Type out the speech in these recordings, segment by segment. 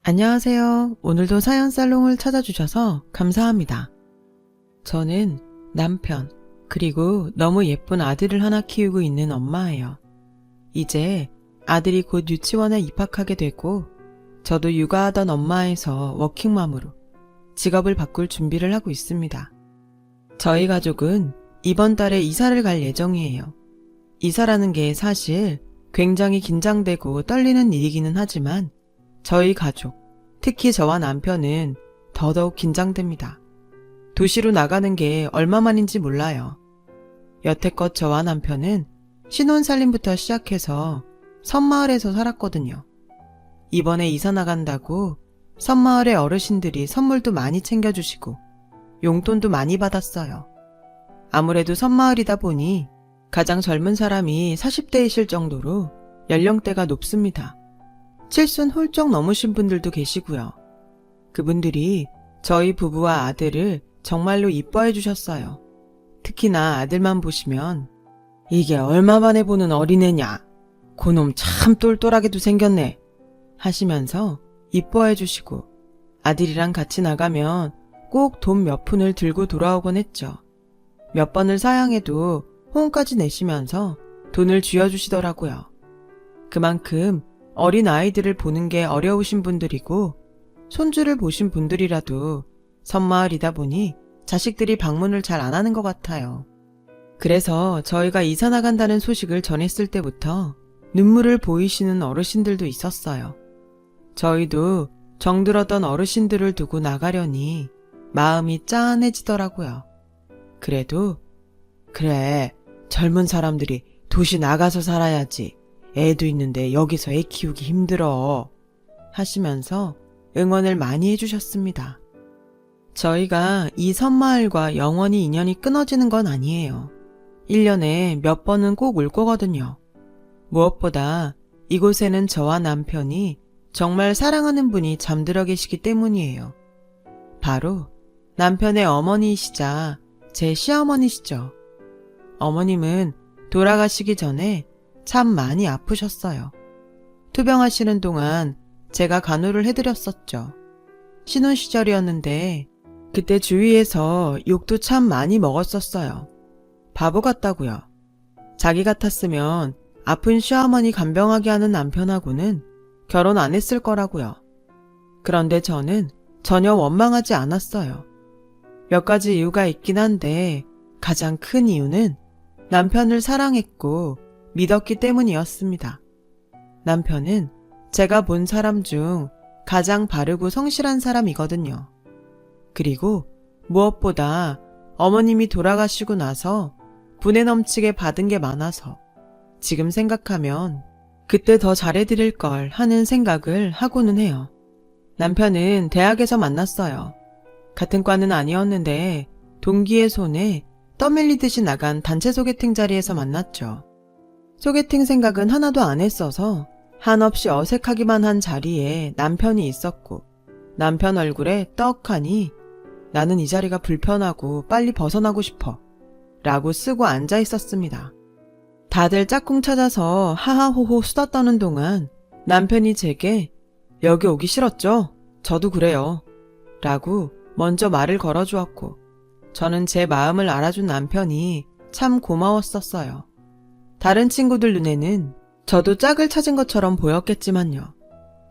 안녕하세요. 오늘도 사연살롱을 찾아주셔서 감사합니다. 저는 남편, 그리고 너무 예쁜 아들을 하나 키우고 있는 엄마예요. 이제 아들이 곧 유치원에 입학하게 되고, 저도 육아하던 엄마에서 워킹맘으로 직업을 바꿀 준비를 하고 있습니다. 저희 가족은 이번 달에 이사를 갈 예정이에요. 이사라는 게 사실 굉장히 긴장되고 떨리는 일이기는 하지만 저희 가족, 특히 저와 남편은 더더욱 긴장됩니다. 도시로 나가는 게 얼마만인지 몰라요. 여태껏 저와 남편은 신혼살림부터 시작해서 섬마을에서 살았거든요. 이번에 이사 나간다고 섬마을의 어르신들이 선물도 많이 챙겨주시고 용돈도 많이 받았어요. 아무래도 섬마을이다 보니 가장 젊은 사람이 40대이실 정도로 연령대가 높습니다. 칠순 훌쩍 넘으신 분들도 계시고요. 그분들이 저희 부부와 아들을 정말로 이뻐해 주셨어요. 특히나 아들만 보시면 이게 얼마 만에 보는 어린애냐, 그놈 참 똘똘하게도 생겼네 하시면서 이뻐해 주시고, 아들이랑 같이 나가면 꼭 돈 몇 푼을 들고 돌아오곤 했죠. 몇 번을 사양해도 호응까지 내시면서 돈을 쥐어주시더라고요. 그만큼 어린 아이들을 보는 게 어려우신 분들이고, 손주를 보신 분들이라도 섬마을이다 보니 자식들이 방문을 잘 안 하는 것 같아요. 그래서 저희가 이사 나간다는 소식을 전했을 때부터 눈물을 보이시는 어르신들도 있었어요. 저희도 정들었던 어르신들을 두고 나가려니 마음이 짠해지더라고요. 그래도 그래, 젊은 사람들이 도시 나가서 살아야지. 애도 있는데 여기서 애 키우기 힘들어 하시면서 응원을 많이 해주셨습니다. 저희가 이 섬마을과 영원히 인연이 끊어지는 건 아니에요. 1년에 몇 번은 꼭 올 거거든요. 무엇보다 이곳에는 저와 남편이 정말 사랑하는 분이 잠들어 계시기 때문이에요. 바로 남편의 어머니이시자 제 시어머니시죠. 어머님은 돌아가시기 전에 참 많이 아프셨어요. 투병하시는 동안 제가 간호를 해드렸었죠. 신혼 시절이었는데 그때 주위에서 욕도 참 많이 먹었었어요. 바보 같다고요. 자기 같았으면 아픈 시어머니 간병하게 하는 남편하고는 결혼 안 했을 거라고요. 그런데 저는 전혀 원망하지 않았어요. 몇 가지 이유가 있긴 한데 가장 큰 이유는 남편을 사랑했고 믿었기 때문이었습니다. 남편은 제가 본 사람 중 가장 바르고 성실한 사람이거든요. 그리고 무엇보다 어머님이 돌아가시고 나서 분에 넘치게 받은 게 많아서 지금 생각하면 그때 더 잘해드릴 걸 하는 생각을 하고는 해요. 남편은 대학에서 만났어요. 같은 과는 아니었는데 동기의 손에 떠밀리듯이 나간 단체 소개팅 자리에서 만났죠. 소개팅 생각은 하나도 안 했어서 한없이 어색하기만 한 자리에 남편이 있었고, 남편 얼굴에 떡하니 나는 이 자리가 불편하고 빨리 벗어나고 싶어 라고 쓰고 앉아 있었습니다. 다들 짝꿍 찾아서 하하호호 수다 떠는 동안 남편이 제게 여기 오기 싫었죠? 저도 그래요 라고 먼저 말을 걸어주었고, 저는 제 마음을 알아준 남편이 참 고마웠었어요. 다른 친구들 눈에는 저도 짝을 찾은 것처럼 보였겠지만요.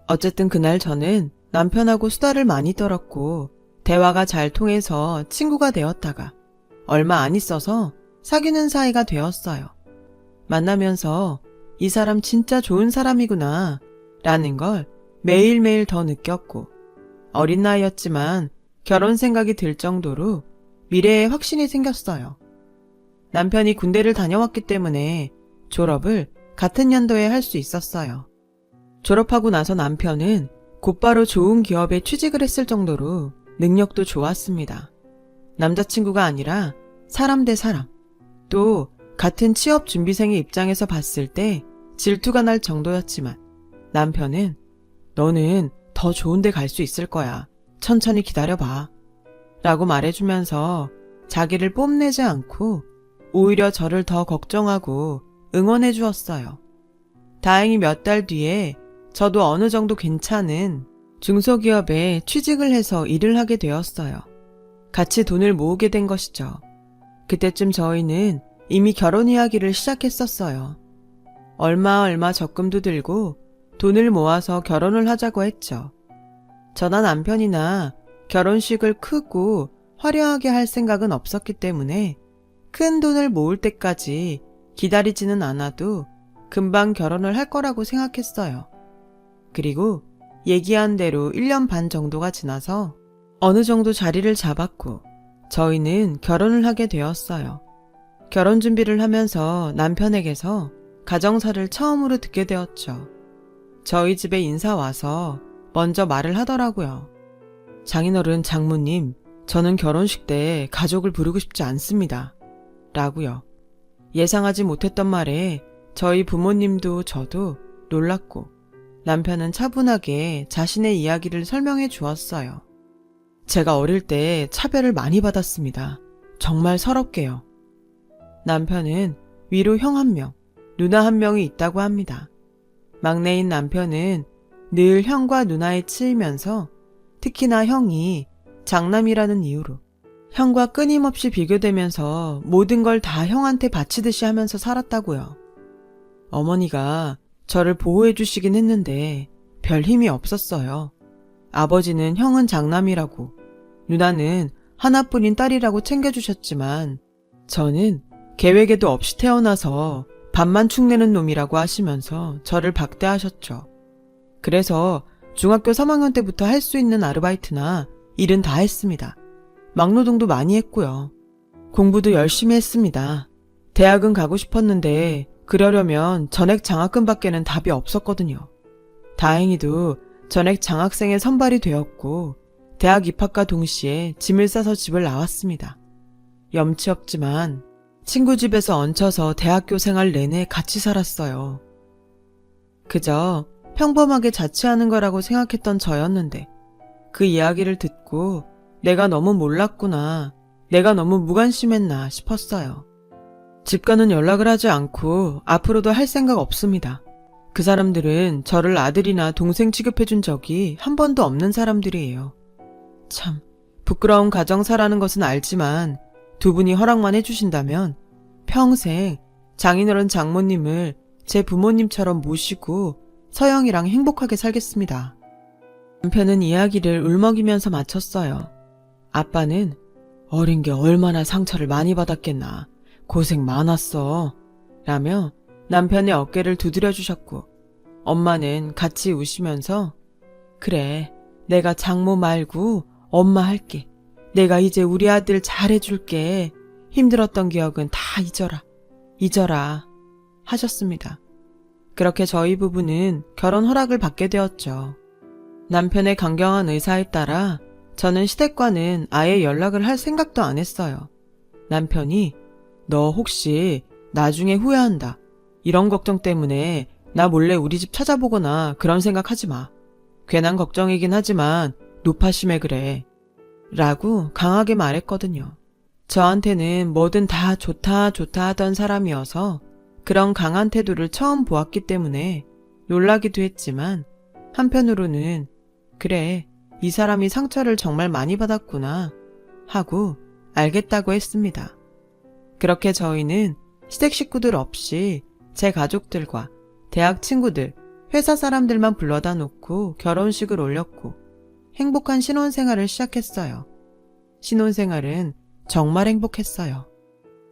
어쨌든 그날 저는 남편하고 수다를 많이 떨었고 대화가 잘 통해서 친구가 되었다가 얼마 안 있어서 사귀는 사이가 되었어요. 만나면서 이 사람 진짜 좋은 사람이구나 라는 걸 매일매일 더 느꼈고, 어린 나이였지만 결혼 생각이 들 정도로 미래에 확신이 생겼어요. 남편이 군대를 다녀왔기 때문에 졸업을 같은 연도에 할 수 있었어요. 졸업하고 나서 남편은 곧바로 좋은 기업에 취직을 했을 정도로 능력도 좋았습니다. 남자친구가 아니라 사람 대 사람, 또 같은 취업 준비생의 입장에서 봤을 때 질투가 날 정도였지만 남편은 너는 더 좋은 데 갈 수 있을 거야. 천천히 기다려봐 라고 말해주면서 자기를 뽐내지 않고 오히려 저를 더 걱정하고 응원해 주었어요. 다행히 몇 달 뒤에 저도 어느 정도 괜찮은 중소기업에 취직을 해서 일을 하게 되었어요. 같이 돈을 모으게 된 것이죠. 그때쯤 저희는 이미 결혼 이야기를 시작했었어요. 얼마 적금도 들고 돈을 모아서 결혼을 하자고 했죠. 저나 남편이나 결혼식을 크고 화려하게 할 생각은 없었기 때문에 큰 돈을 모을 때까지 기다리지는 않아도 금방 결혼을 할 거라고 생각했어요. 그리고 얘기한 대로 1년 반 정도가 지나서 어느 정도 자리를 잡았고 저희는 결혼을 하게 되었어요. 결혼 준비를 하면서 남편에게서 가정사를 처음으로 듣게 되었죠. 저희 집에 인사 와서 먼저 말을 하더라고요. 장인어른, 장모님, 저는 결혼식 때 가족을 부르고 싶지 않습니다. 라고요. 예상하지 못했던 말에 저희 부모님도 저도 놀랐고 남편은 차분하게 자신의 이야기를 설명해 주었어요. 제가 어릴 때 차별을 많이 받았습니다. 정말 서럽게요. 남편은 위로 형 1명, 누나 1명이 있다고 합니다. 막내인 남편은 늘 형과 누나에 치이면서 특히나 형이 장남이라는 이유로 형과 끊임없이 비교되면서 모든 걸 다 형한테 바치듯이 하면서 살았다고요. 어머니가 저를 보호해 주시긴 했는데 별 힘이 없었어요. 아버지는 형은 장남이라고, 누나는 하나뿐인 딸이라고 챙겨주셨지만 저는 계획에도 없이 태어나서 밥만 축내는 놈이라고 하시면서 저를 박대하셨죠. 그래서 중학교 3학년 때부터 할 수 있는 아르바이트나 일은 다 했습니다. 막노동도 많이 했고요. 공부도 열심히 했습니다. 대학은 가고 싶었는데 그러려면 전액 장학금밖에는 답이 없었거든요. 다행히도 전액 장학생에 선발이 되었고 대학 입학과 동시에 짐을 싸서 집을 나왔습니다. 염치 없지만 친구 집에서 얹혀서 대학교 생활 내내 같이 살았어요. 그저 평범하게 자취하는 거라고 생각했던 저였는데 그 이야기를 듣고 내가 너무 몰랐구나, 내가 너무 무관심했나 싶었어요. 집과는 연락을 하지 않고 앞으로도 할 생각 없습니다. 그 사람들은 저를 아들이나 동생 취급해준 적이 한 번도 없는 사람들이에요. 참 부끄러운 가정사라는 것은 알지만 두 분이 허락만 해주신다면 평생 장인어른 장모님을 제 부모님처럼 모시고 서영이랑 행복하게 살겠습니다. 남편은 이야기를 울먹이면서 마쳤어요. 아빠는 어린 게 얼마나 상처를 많이 받았겠나, 고생 많았어 라며 남편의 어깨를 두드려 주셨고 엄마는 같이 우시면서 그래, 내가 장모 말고 엄마 할게. 내가 이제 우리 아들 잘해줄게. 힘들었던 기억은 다 잊어라 하셨습니다. 그렇게 저희 부부는 결혼 허락을 받게 되었죠. 남편의 강경한 의사에 따라 저는 시댁과는 아예 연락을 할 생각도 안 했어요. 남편이 너 혹시 나중에 후회한다, 이런 걱정 때문에 나 몰래 우리 집 찾아보거나 그런 생각하지 마. 괜한 걱정이긴 하지만 노파심에 그래 라고 강하게 말했거든요. 저한테는 뭐든 다 좋다 하던 사람이어서 그런 강한 태도를 처음 보았기 때문에 놀라기도 했지만 한편으로는 그래, 이 사람이 상처를 정말 많이 받았구나 하고 알겠다고 했습니다. 그렇게 저희는 시댁 식구들 없이 제 가족들과 대학 친구들, 회사 사람들만 불러다 놓고 결혼식을 올렸고 행복한 신혼생활을 시작했어요. 신혼생활은 정말 행복했어요.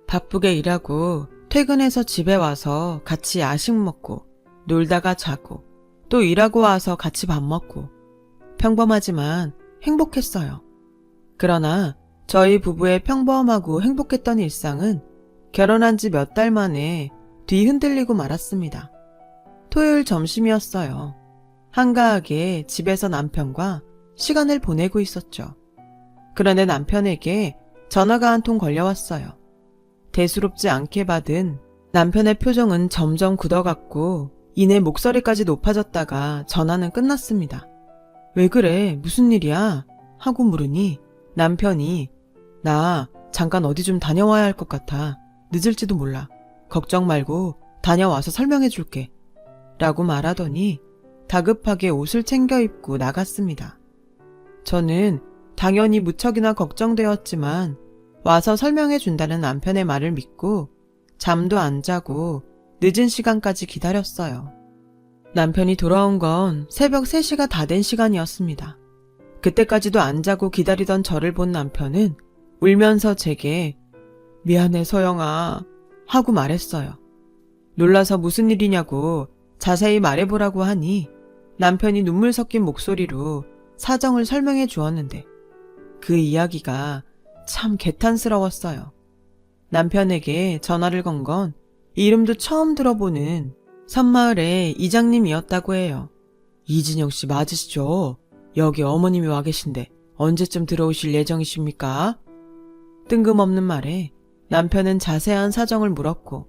바쁘게 일하고 퇴근해서 집에 와서 같이 야식 먹고 놀다가 자고 또 일하고 와서 같이 밥 먹고 평범하지만 행복했어요. 그러나 저희 부부의 평범하고 행복했던 일상은 결혼한 지 몇 달 만에 뒤 흔들리고 말았습니다. 토요일 점심이었어요. 한가하게 집에서 남편과 시간을 보내고 있었죠. 그런데 남편에게 전화가 한 통 걸려왔어요. 대수롭지 않게 받은 남편의 표정은 점점 굳어갔고 이내 목소리까지 높아졌다가 전화는 끝났습니다. 왜 그래? 무슨 일이야? 하고 물으니 남편이 나 잠깐 어디 좀 다녀와야 할 것 같아. 늦을지도 몰라. 걱정 말고 다녀와서 설명해 줄게 라고 말하더니 다급하게 옷을 챙겨 입고 나갔습니다. 저는 당연히 무척이나 걱정되었지만 와서 설명해 준다는 남편의 말을 믿고 잠도 안 자고 늦은 시간까지 기다렸어요. 남편이 돌아온 건 새벽 3시가 다 된 시간이었습니다. 그때까지도 안 자고 기다리던 저를 본 남편은 울면서 제게 미안해 서영아 하고 말했어요. 놀라서 무슨 일이냐고 자세히 말해보라고 하니 남편이 눈물 섞인 목소리로 사정을 설명해 주었는데 그 이야기가 참 개탄스러웠어요. 남편에게 전화를 건 건 이름도 처음 들어보는 섬마을의 이장님이었다고 해요. 이진영 씨 맞으시죠? 여기 어머님이 와 계신데 언제쯤 들어오실 예정이십니까? 뜬금없는 말에 남편은 자세한 사정을 물었고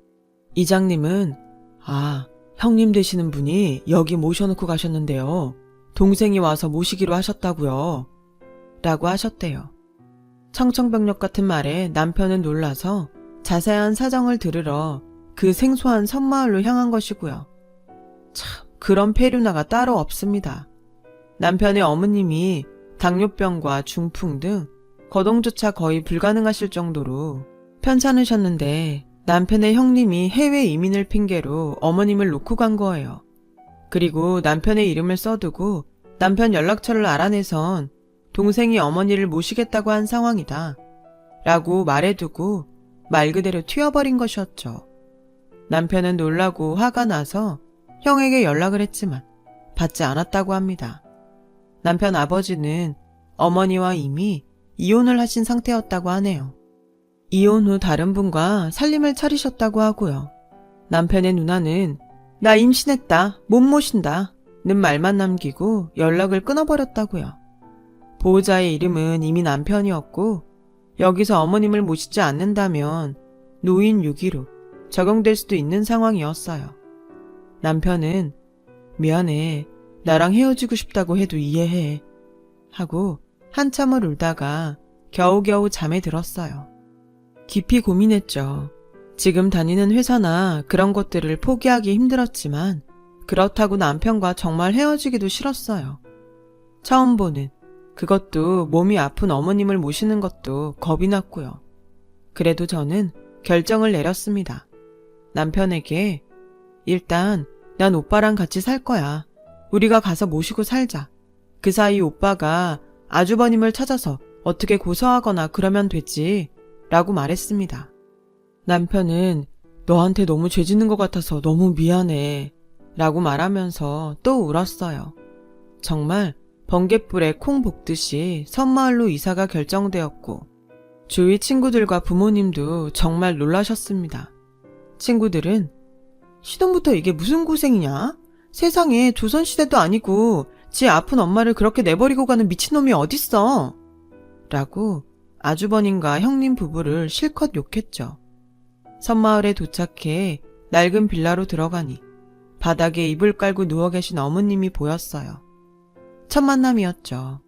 이장님은 형님 되시는 분이 여기 모셔놓고 가셨는데요. 동생이 와서 모시기로 하셨다고요. 라고 하셨대요. 청천벽력 같은 말에 남편은 놀라서 자세한 사정을 들으러 그 생소한 섬마을로 향한 것이고요. 참 그런 페류나가 따로 없습니다. 남편의 어머님이 당뇨병과 중풍 등 거동조차 거의 불가능하실 정도로 편찮으셨는데 남편의 형님이 해외 이민을 핑계로 어머님을 놓고 간 거예요. 그리고 남편의 이름을 써두고 남편 연락처를 알아내선 동생이 어머니를 모시겠다고 한 상황이다 라고 말해두고 말 그대로 튀어버린 것이었죠. 남편은 놀라고 화가 나서 형에게 연락을 했지만 받지 않았다고 합니다. 남편 아버지는 어머니와 이미 이혼을 하신 상태였다고 하네요. 이혼 후 다른 분과 살림을 차리셨다고 하고요. 남편의 누나는 나 임신했다, 못 모신다 는 말만 남기고 연락을 끊어버렸다고요. 보호자의 이름은 이미 남편이었고 여기서 어머님을 모시지 않는다면 노인 6.15 적용될 수도 있는 상황이었어요. 남편은 미안해, 나랑 헤어지고 싶다고 해도 이해해 하고 한참을 울다가 겨우겨우 잠에 들었어요. 깊이 고민했죠. 지금 다니는 회사나 그런 것들을 포기하기 힘들었지만 그렇다고 남편과 정말 헤어지기도 싫었어요. 처음 보는 그것도 몸이 아픈 어머님을 모시는 것도 겁이 났고요. 그래도 저는 결정을 내렸습니다. 남편에게 일단 난 오빠랑 같이 살 거야. 우리가 가서 모시고 살자. 그 사이 오빠가 아주버님을 찾아서 어떻게 고소하거나 그러면 되지 라고 말했습니다. 남편은 너한테 너무 죄 짓는 것 같아서 너무 미안해 라고 말하면서 또 울었어요. 정말 번갯불에 콩 볶듯이 섬마을로 이사가 결정되었고 주위 친구들과 부모님도 정말 놀라셨습니다. 친구들은 시동부터 이게 무슨 고생이냐? 세상에 조선시대도 아니고 지 아픈 엄마를 그렇게 내버리고 가는 미친놈이 어딨어? 라고 아주버님과 형님 부부를 실컷 욕했죠. 섬마을에 도착해 낡은 빌라로 들어가니 바닥에 이불 깔고 누워 계신 어머님이 보였어요. 첫 만남이었죠.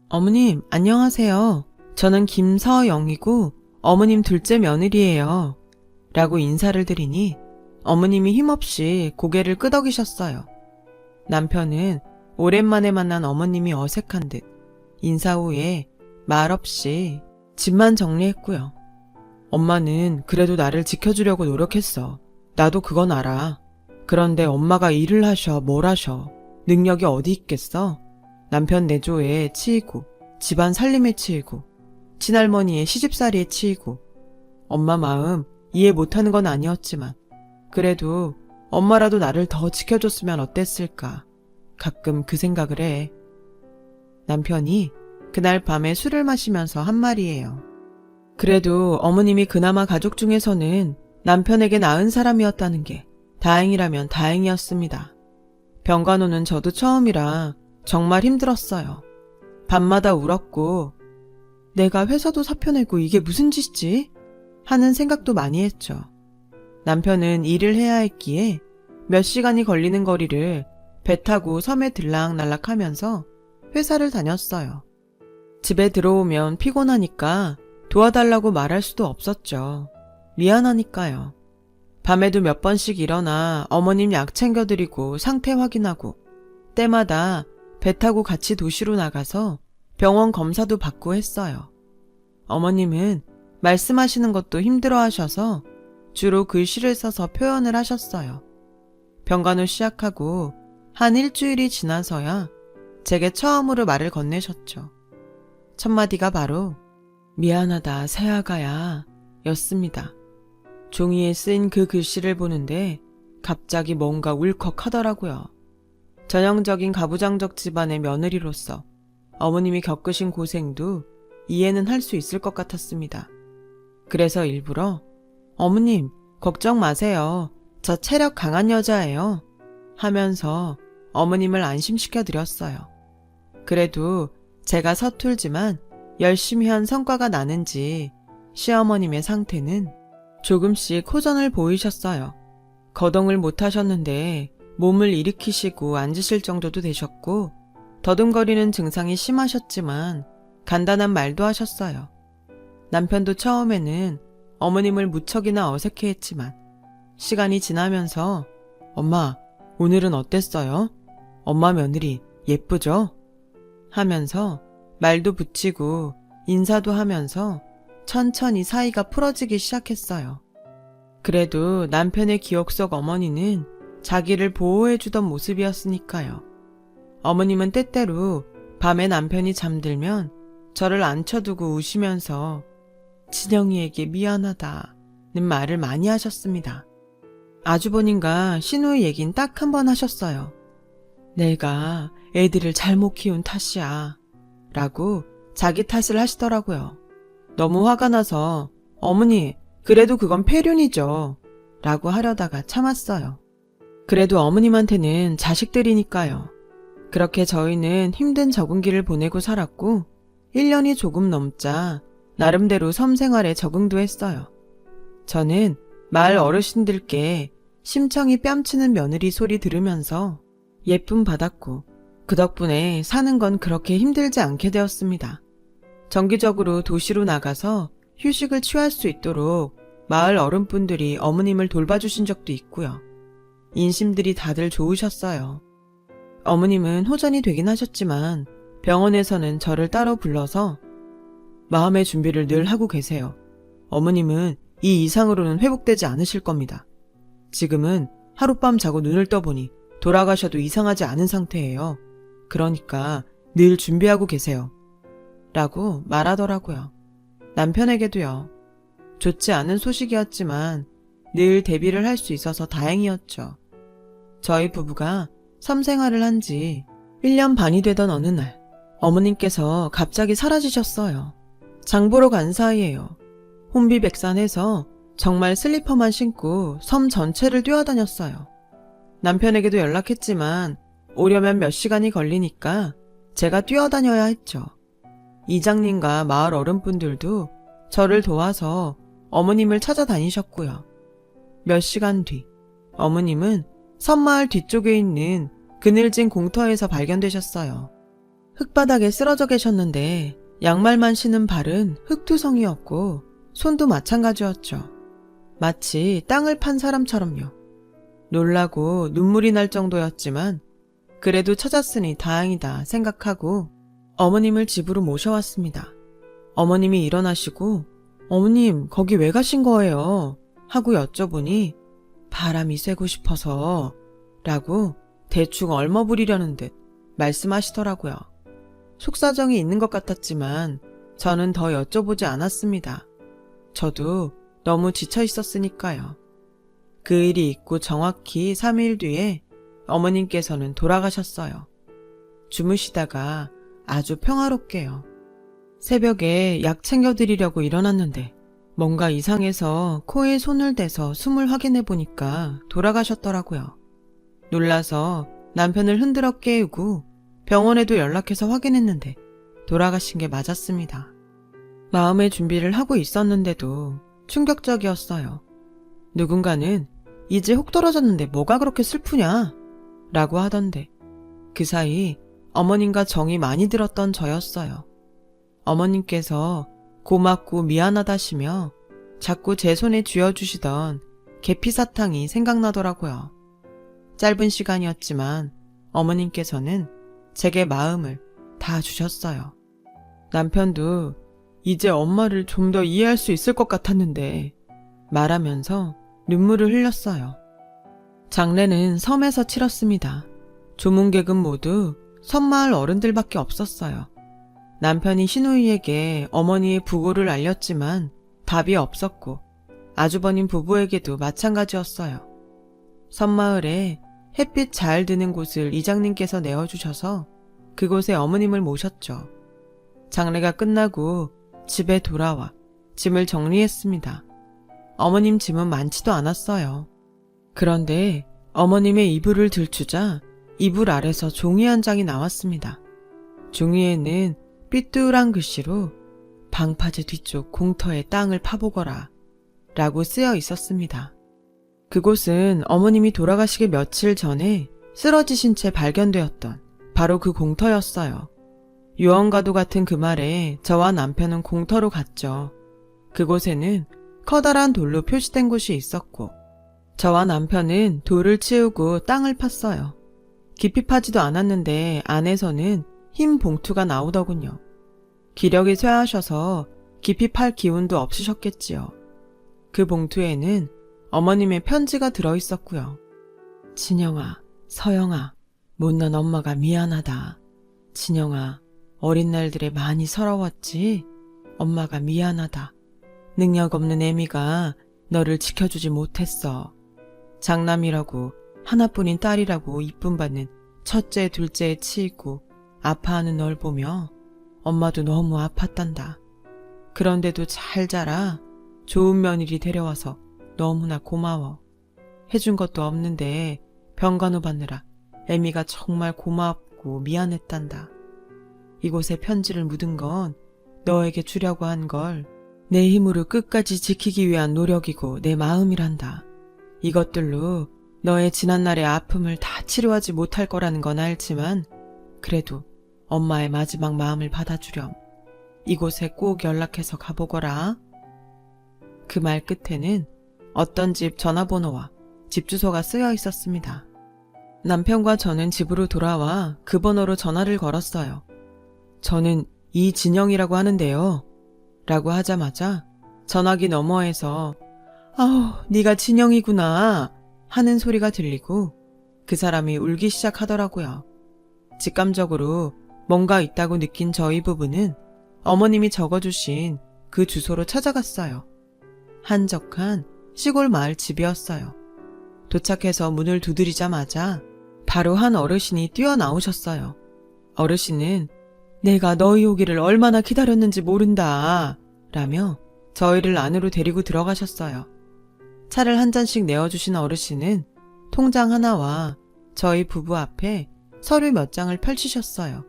어머님 안녕하세요. 저는 김서영이고 어머님 둘째 며느리예요. 라고 인사를 드리니 어머님이 힘없이 고개를 끄덕이셨어요. 남편은 오랜만에 만난 어머님이 어색한 듯 인사 후에 말없이 집만 정리했고요. 엄마는 그래도 나를 지켜주려고 노력했어. 나도 그건 알아. 그런데 엄마가 일을 하셔 뭘 하셔. 능력이 어디 있겠어? 남편 내조에 치이고 집안 살림에 치이고 친할머니의 시집살이에 치이고 엄마 마음 이해 못하는 건 아니었지만 그래도 엄마라도 나를 더 지켜줬으면 어땠을까. 가끔 그 생각을 해. 남편이 그날 밤에 술을 마시면서 한 말이에요. 그래도 어머님이 그나마 가족 중에서는 남편에게 나은 사람이었다는 게 다행이라면 다행이었습니다. 병간호는 저도 처음이라 정말 힘들었어요. 밤마다 울었고 내가 회사도 사표 내고 이게 무슨 짓이지? 하는 생각도 많이 했죠. 남편은 일을 해야 했기에 몇 시간이 걸리는 거리를 배 타고 섬에 들락날락하면서 회사를 다녔어요. 집에 들어오면 피곤하니까 도와달라고 말할 수도 없었죠. 미안하니까요. 밤에도 몇 번씩 일어나 어머님 약 챙겨드리고 상태 확인하고 때마다 배 타고 같이 도시로 나가서 병원 검사도 받고 했어요. 어머님은 말씀하시는 것도 힘들어 하셔서 주로 글씨를 써서 표현을 하셨어요. 병간호 시작하고 한 일주일이 지나서야 제게 처음으로 말을 건네셨죠. 첫 마디가 바로 미안하다 새아가야 였습니다. 종이에 쓴 그 글씨를 보는데 갑자기 뭔가 울컥하더라고요. 전형적인 가부장적 집안의 며느리로서 어머님이 겪으신 고생도 이해는 할 수 있을 것 같았습니다. 그래서 일부러 어머님 걱정 마세요. 저 체력 강한 여자예요. 하면서 어머님을 안심시켜 드렸어요. 그래도 제가 서툴지만 열심히 한 성과가 나는지 시어머님의 상태는 조금씩 호전을 보이셨어요. 거동을 못 하셨는데 몸을 일으키시고 앉으실 정도도 되셨고 더듬거리는 증상이 심하셨지만 간단한 말도 하셨어요. 남편도 처음에는 어머님을 무척이나 어색해했지만 시간이 지나면서 엄마 오늘은 어땠어요? 엄마 며느리 예쁘죠? 하면서 말도 붙이고 인사도 하면서 천천히 사이가 풀어지기 시작했어요. 그래도 남편의 기억 속 어머니는 자기를 보호해주던 모습이었으니까요. 어머님은 때때로 밤에 남편이 잠들면 저를 앉혀두고 우시면서 진영이에게 미안하다는 말을 많이 하셨습니다. 아주버님과 신우의 얘긴 딱 한 번 하셨어요. 내가 애들을 잘못 키운 탓이야 라고 자기 탓을 하시더라고요. 너무 화가 나서 어머니 그래도 그건 폐륜이죠 라고 하려다가 참았어요. 그래도 어머님한테는 자식들이니까요. 그렇게 저희는 힘든 적응기를 보내고 살았고 1년이 조금 넘자 나름대로 섬 생활에 적응도 했어요. 저는 마을 어르신들께 심청이 뺨치는 며느리 소리 들으면서 예쁨 받았고 그 덕분에 사는 건 그렇게 힘들지 않게 되었습니다. 정기적으로 도시로 나가서 휴식을 취할 수 있도록 마을 어른분들이 어머님을 돌봐주신 적도 있고요. 인심들이 다들 좋으셨어요. 어머님은 호전이 되긴 하셨지만 병원에서는 저를 따로 불러서 마음의 준비를 늘 하고 계세요. 어머님은 이 이상으로는 회복되지 않으실 겁니다. 지금은 하룻밤 자고 눈을 떠보니 돌아가셔도 이상하지 않은 상태예요. 그러니까 늘 준비하고 계세요. 라고 말하더라고요. 남편에게도요. 좋지 않은 소식이었지만 늘 대비를 할 수 있어서 다행이었죠. 저희 부부가 섬 생활을 한 지 1년 반이 되던 어느 날 어머님께서 갑자기 사라지셨어요. 장 보러 간 사이에요. 혼비백산해서 정말 슬리퍼만 신고 섬 전체를 뛰어다녔어요. 남편에게도 연락했지만 오려면 몇 시간이 걸리니까 제가 뛰어다녀야 했죠. 이장님과 마을 어른분들도 저를 도와서 어머님을 찾아다니셨고요. 몇 시간 뒤 어머님은 섬마을 뒤쪽에 있는 그늘진 공터에서 발견되셨어요. 흙바닥에 쓰러져 계셨는데 양말만 신은 발은 흙투성이었고 손도 마찬가지였죠. 마치 땅을 판 사람처럼요. 놀라고 눈물이 날 정도였지만 그래도 찾았으니 다행이다 생각하고 어머님을 집으로 모셔왔습니다. 어머님이 일어나시고 어머님 거기 왜 가신 거예요? 하고 여쭤보니 바람이 쐬고 싶어서 라고 대충 얼머부리려는 듯 말씀하시더라고요. 속사정이 있는 것 같았지만 저는 더 여쭤보지 않았습니다. 저도 너무 지쳐 있었으니까요. 그 일이 있고 정확히 3일 뒤에 어머님께서는 돌아가셨어요. 주무시다가 아주 평화롭게요. 새벽에 약 챙겨드리려고 일어났는데 뭔가 이상해서 코에 손을 대서 숨을 확인해 보니까 돌아가셨더라고요. 놀라서 남편을 흔들어 깨우고 병원에도 연락해서 확인했는데 돌아가신 게 맞았습니다. 마음의 준비를 하고 있었는데도 충격적이었어요. 누군가는 이제 혹 떨어졌는데 뭐가 그렇게 슬프냐? 라고 하던데 그 사이 어머님과 정이 많이 들었던 저였어요. 어머님께서 고맙고 미안하다시며 자꾸 제 손에 쥐어주시던 계피사탕이 생각나더라고요. 짧은 시간이었지만 어머님께서는 제게 마음을 다 주셨어요. 남편도 이제 엄마를 좀 더 이해할 수 있을 것 같았는데 말하면서 눈물을 흘렸어요. 장례는 섬에서 치렀습니다. 조문객은 모두 섬마을 어른들밖에 없었어요. 남편이 시누이에게 어머니의 부고를 알렸지만 답이 없었고 아주버님 부부에게도 마찬가지였어요. 섬마을에 햇빛 잘 드는 곳을 이장님께서 내어주셔서 그곳에 어머님을 모셨죠. 장례가 끝나고 집에 돌아와 짐을 정리했습니다. 어머님 짐은 많지도 않았어요. 그런데 어머님의 이불을 들추자 이불 아래서 종이 한 장이 나왔습니다. 종이에는 삐뚤한 글씨로 방파제 뒤쪽 공터에 땅을 파보거라 라고 쓰여 있었습니다. 그곳은 어머님이 돌아가시기 며칠 전에 쓰러지신 채 발견되었던 바로 그 공터였어요. 유언가도 같은 그 말에 저와 남편은 공터로 갔죠. 그곳에는 커다란 돌로 표시된 곳이 있었고 저와 남편은 돌을 치우고 땅을 팠어요. 깊이 파지도 않았는데 안에서는 흰 봉투가 나오더군요. 기력이 쇠하셔서 깊이 팔 기운도 없으셨겠지요. 그 봉투에는 어머님의 편지가 들어있었고요. 진영아, 서영아, 못난 엄마가 미안하다. 진영아, 어린 날들에 많이 서러웠지? 엄마가 미안하다. 능력 없는 애미가 너를 지켜주지 못했어. 장남이라고 하나뿐인 딸이라고 이쁨 받는 첫째, 둘째에 치이고 아파하는 널 보며 엄마도 너무 아팠단다. 그런데도 잘 자라. 좋은 며느리 데려와서 너무나 고마워. 해준 것도 없는데 병간호 받느라 애미가 정말 고맙고 미안했단다. 이곳에 편지를 묻은 건 너에게 주려고 한 걸 내 힘으로 끝까지 지키기 위한 노력이고 내 마음이란다. 이것들로 너의 지난날의 아픔을 다 치료하지 못할 거라는 건 알지만 그래도 엄마의 마지막 마음을 받아주렴. 이곳에 꼭 연락해서 가보거라. 그 말 끝에는 어떤 집 전화번호와 집 주소가 쓰여 있었습니다. 남편과 저는 집으로 돌아와 그 번호로 전화를 걸었어요. 저는 이진영이라고 하는데요. 라고 하자마자 전화기 너머에서 아우, 네가 진영이구나 하는 소리가 들리고 그 사람이 울기 시작하더라고요. 직감적으로 뭔가 있다고 느낀 저희 부부는 어머님이 적어주신 그 주소로 찾아갔어요. 한적한 시골 마을 집이었어요. 도착해서 문을 두드리자마자 바로 한 어르신이 뛰어나오셨어요. 어르신은 내가 너희 오기를 얼마나 기다렸는지 모른다 라며 저희를 안으로 데리고 들어가셨어요. 차를 한 잔씩 내어주신 어르신은 통장 하나와 저희 부부 앞에 서류 몇 장을 펼치셨어요.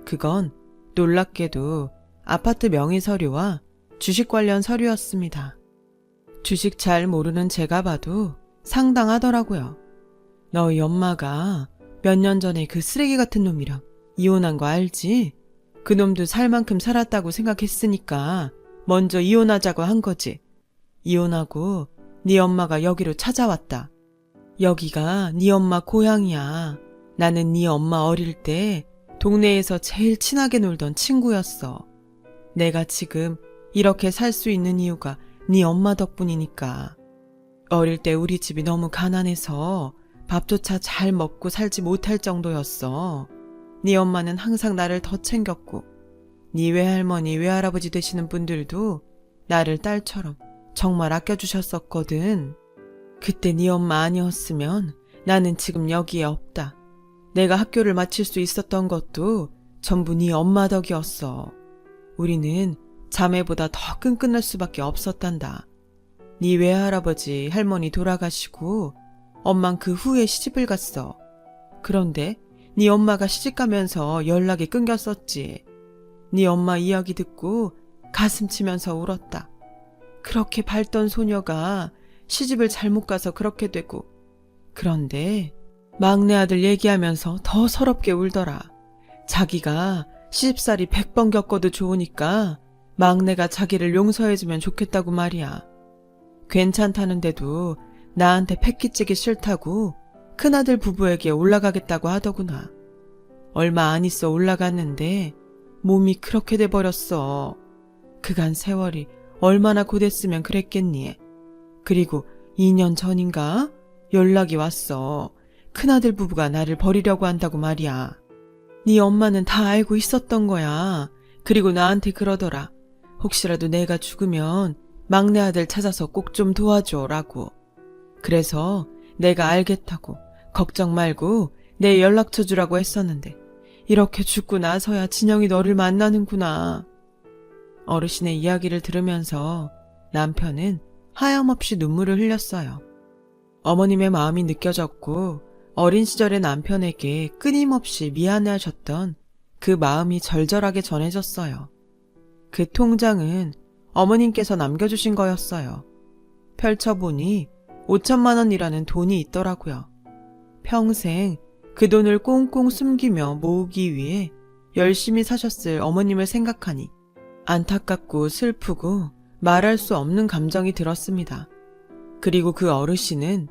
그건 놀랍게도 아파트 명의 서류와 주식 관련 서류였습니다. 주식 잘 모르는 제가 봐도 상당하더라고요. 너희 엄마가 몇 년 전에 그 쓰레기 같은 놈이랑 이혼한 거 알지? 그 놈도 살 만큼 살았다고 생각했으니까 먼저 이혼하자고 한 거지. 이혼하고 네 엄마가 여기로 찾아왔다. 여기가 네 엄마 고향이야. 나는 네 엄마 어릴 때 동네에서 제일 친하게 놀던 친구였어. 내가 지금 이렇게 살 수 있는 이유가 네 엄마 덕분이니까. 어릴 때 우리 집이 너무 가난해서 밥조차 잘 먹고 살지 못할 정도였어. 네 엄마는 항상 나를 더 챙겼고 네 외할머니 외할아버지 되시는 분들도 나를 딸처럼 정말 아껴주셨었거든. 그때 네 엄마 아니었으면 나는 지금 여기에 없다. 내가 학교를 마칠 수 있었던 것도 전부 네 엄마 덕이었어. 우리는 자매보다 더 끈끈할 수밖에 없었단다. 네 외할아버지 할머니 돌아가시고 엄만 그 후에 시집을 갔어. 그런데 네 엄마가 시집가면서 연락이 끊겼었지. 네 엄마 이야기 듣고 가슴 치면서 울었다. 그렇게 밝던 소녀가 시집을 잘못 가서 그렇게 되고. 그런데 막내 아들 얘기하면서 더 서럽게 울더라. 자기가 시집살이 100번 겪어도 좋으니까 막내가 자기를 용서해주면 좋겠다고 말이야. 괜찮다는데도 나한테 패기찌기 싫다고 큰아들 부부에게 올라가겠다고 하더구나. 얼마 안 있어 올라갔는데 몸이 그렇게 돼버렸어. 그간 세월이 얼마나 고됐으면 그랬겠니. 그리고 2년 전인가 연락이 왔어. 큰아들 부부가 나를 버리려고 한다고 말이야. 네 엄마는 다 알고 있었던 거야. 그리고 나한테 그러더라. 혹시라도 내가 죽으면 막내 아들 찾아서 꼭 좀 도와줘라고. 그래서 내가 알겠다고 걱정 말고 내 연락처 주라고 했었는데 이렇게 죽고 나서야 진영이 너를 만나는구나. 어르신의 이야기를 들으면서 남편은 하염없이 눈물을 흘렸어요. 어머님의 마음이 느껴졌고 어린 시절의 남편에게 끊임없이 미안해하셨던 그 마음이 절절하게 전해졌어요. 그 통장은 어머님께서 남겨주신 거였어요. 펼쳐보니 5천만 원이라는 돈이 있더라고요. 평생 그 돈을 꽁꽁 숨기며 모으기 위해 열심히 사셨을 어머님을 생각하니 안타깝고 슬프고 말할 수 없는 감정이 들었습니다. 그리고 그 어르신은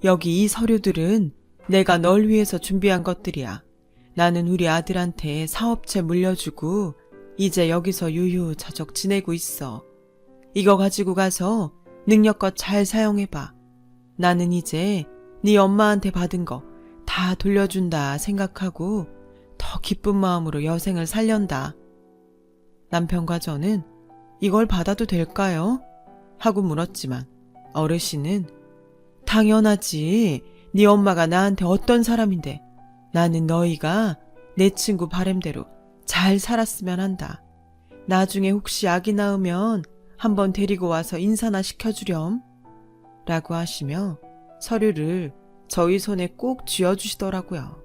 여기 이 서류들은 내가 널 위해서 준비한 것들이야. 나는 우리 아들한테 사업체 물려주고 이제 여기서 유유자적 지내고 있어. 이거 가지고 가서 능력껏 잘 사용해봐. 나는 이제 네 엄마한테 받은 거 다 돌려준다 생각하고 더 기쁜 마음으로 여생을 살련다. 남편과 저는 이걸 받아도 될까요? 하고 물었지만 어르신은 당연하지. 네 엄마가 나한테 어떤 사람인데 나는 너희가 내 친구 바램대로 잘 살았으면 한다. 나중에 혹시 아기 낳으면 한번 데리고 와서 인사나 시켜주렴. 라고 하시며 서류를 저희 손에 꼭 쥐어주시더라고요.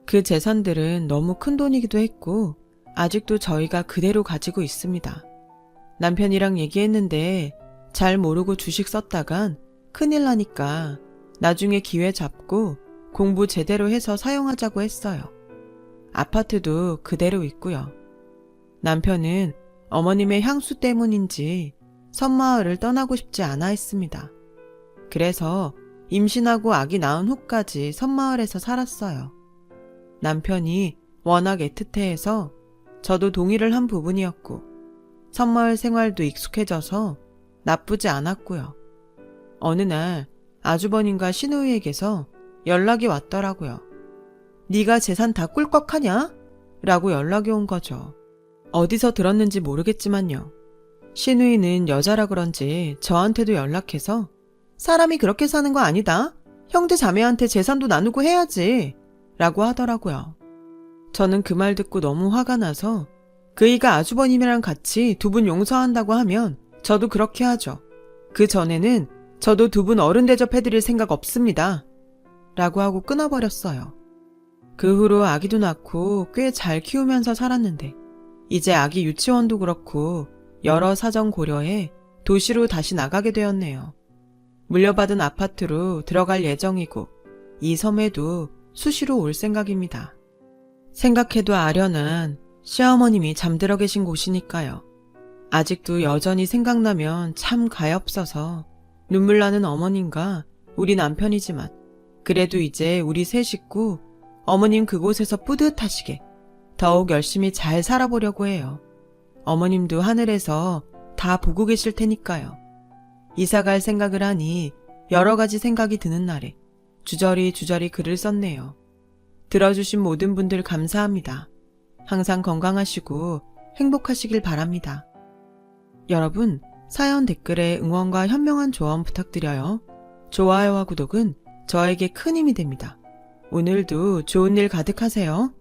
그 재산들은 너무 큰 돈이기도 했고 아직도 저희가 그대로 가지고 있습니다. 남편이랑 얘기했는데 잘 모르고 주식 썼다간 큰일 나니까 나중에 기회 잡고 공부 제대로 해서 사용하자고 했어요. 아파트도 그대로 있고요. 남편은 어머님의 향수 때문인지 섬마을을 떠나고 싶지 않아 했습니다. 그래서 임신하고 아기 낳은 후까지 섬마을에서 살았어요. 남편이 워낙 애틋해해서 저도 동의를 한 부분이었고 섬마을 생활도 익숙해져서 나쁘지 않았고요. 어느 날 아주버님과 시누이에게서 연락이 왔더라고요. 네가 재산 다 꿀꺽하냐? 라고 연락이 온 거죠. 어디서 들었는지 모르겠지만요. 시누이는 여자라 그런지 저한테도 연락해서 사람이 그렇게 사는 거 아니다. 형제 자매한테 재산도 나누고 해야지. 라고 하더라고요. 저는 그 말 듣고 너무 화가 나서 그이가 아주버님이랑 같이 두 분 용서한다고 하면 저도 그렇게 하죠. 그 전에는 저도 두 분 어른 대접해드릴 생각 없습니다. 라고 하고 끊어버렸어요. 그 후로 아기도 낳고 꽤 잘 키우면서 살았는데 이제 아기 유치원도 그렇고 여러 사정 고려해 도시로 다시 나가게 되었네요. 물려받은 아파트로 들어갈 예정이고 이 섬에도 수시로 올 생각입니다. 생각해도 아련한 시어머님이 잠들어 계신 곳이니까요. 아직도 여전히 생각나면 참 가엾어서 눈물 나는 어머님과 우리 남편이지만 그래도 이제 우리 세 식구 어머님 그곳에서 뿌듯하시게 더욱 열심히 잘 살아보려고 해요. 어머님도 하늘에서 다 보고 계실 테니까요. 이사갈 생각을 하니 여러 가지 생각이 드는 날에 주저리 글을 썼네요. 들어주신 모든 분들 감사합니다. 항상 건강하시고 행복하시길 바랍니다. 여러분, 사연 댓글에 응원과 현명한 조언 부탁드려요. 좋아요와 구독은 저에게 큰 힘이 됩니다. 오늘도 좋은 일 가득하세요.